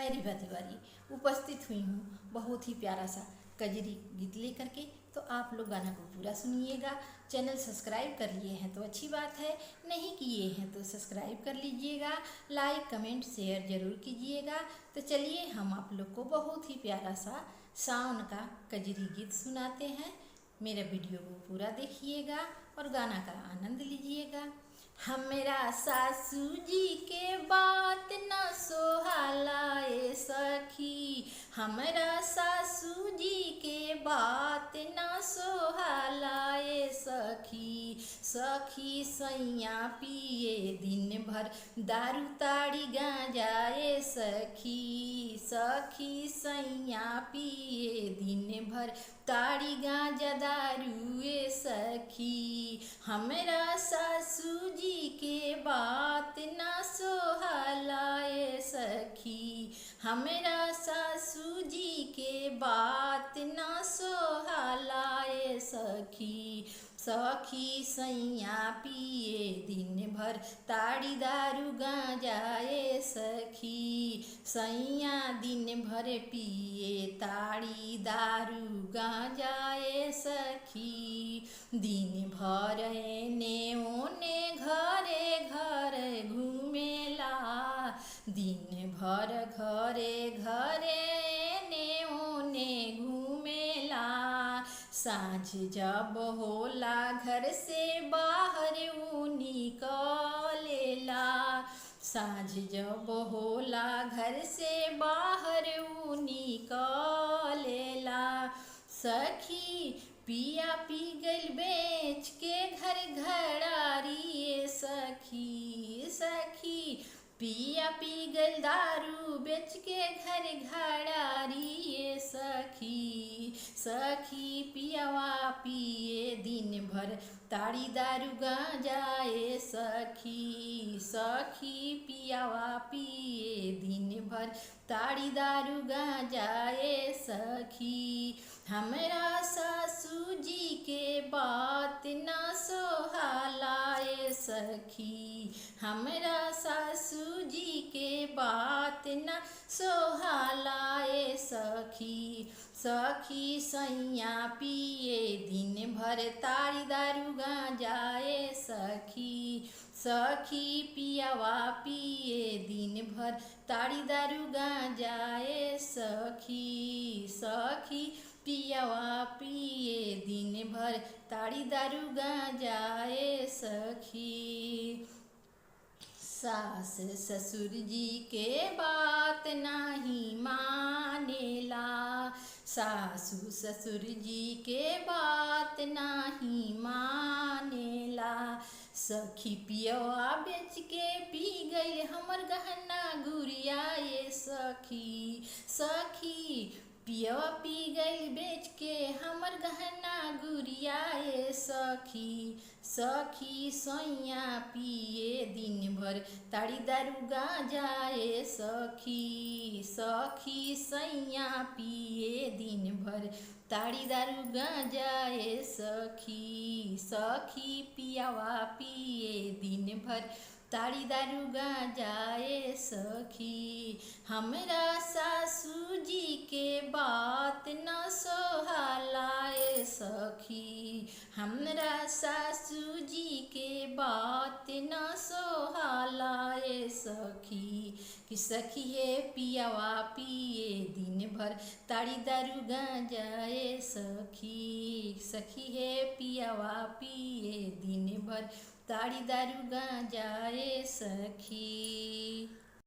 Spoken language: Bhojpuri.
मैं रिभा तिवारी उपस्थित हुई हूँ बहुत ही प्यारा सा कजरी गीत लेकर के। तो आप लोग गाना को पूरा सुनिएगा। चैनल सब्सक्राइब कर लिए हैं तो अच्छी बात है, नहीं किए हैं तो सब्सक्राइब कर लीजिएगा। लाइक कमेंट शेयर ज़रूर कीजिएगा। तो चलिए हम आप लोग को बहुत ही प्यारा सा सावन का कजरी गीत सुनाते हैं। मेरा वीडियो को पूरा देखिएगा और गाना का आनंद लीजिएगा। हमरा सासू जी के बात न सोहाला ए सखी, हमरा सासू जी के बात न सोहाला ए सखी। सखी सैया पिए दिन भर दारू ताड़ी गांजा ए सखी। सखी सैया पिए दिन भर ताड़ी गांजा दारू ए सखी। हमरा सासू जी के बात न सोहाला ए सखी, हमरा सासू जी के बात न सोहाला ए सखी। सखी सैया पिए दिन भर ताड़ी दारू गांजा ए सखी। सैया दिन भर पिए ताड़ी दारू गांजा ए सखी। दिन भर एने ओने घरे घरे घूमेला, दिन भर घरे घरे एने ओने घूमेला। साँझ जब होला घर से बाहर ऊ निकलेला, साँझ जब होला घर से बाहर ऊ निकलेला। सखी पिया पी गइल बेच के घर घरारी ए सखी। सखी पिया पी गइल दारू बेच के घर घरारी ए सखी। सखी पियावा पिए दिन भर ताड़ी दारू गांजा ए सखी। सखी पियावा पिए दिन भर ताड़ी दारू गांजा ए सखी। हमरा सासू जी के बात न सोहाला ए सखी, हमरा सासू जी के बात न सोहाला ए सखी। सखी सैया पिए दिन भर ताड़ी दारू गांजा ए सखी। सखी पियावा पिए दिन भर ताड़ी दारू गांजा ए सखी। सखी पियावा पिए दिन भर ताड़ी दारू गांजा ए सखी। सास ससुर जी के बात नहीं मानेला, सासू ससुर जी के बात नहीं मानेला। सखी पियवा बेच के पी गई हमर गहना गुड़िया ए सखी। सखी पियवा पी गई बेच के हमर गहना गुड़िया ए सखी। सखी सैया पिए दिन भर ताड़ी दारू गांजा ए सखी। सखी सैया पिए दिन भर ताड़ी दारू गांजा ए सखी। सखी पियावा पिए दिन भर ताड़ी दारू गांजा ए सखी। हमरा सासू जी के बात न सोहाला ए सखी, हमरा सासू जी के बात न सोहाला ए सखी। कि सखी है पियावा पिए दिन भर ताड़ी दारू गांजा ए सखी। सखी है पियावा पिए दिन भर ताड़ी दारू गांजा ए सखी।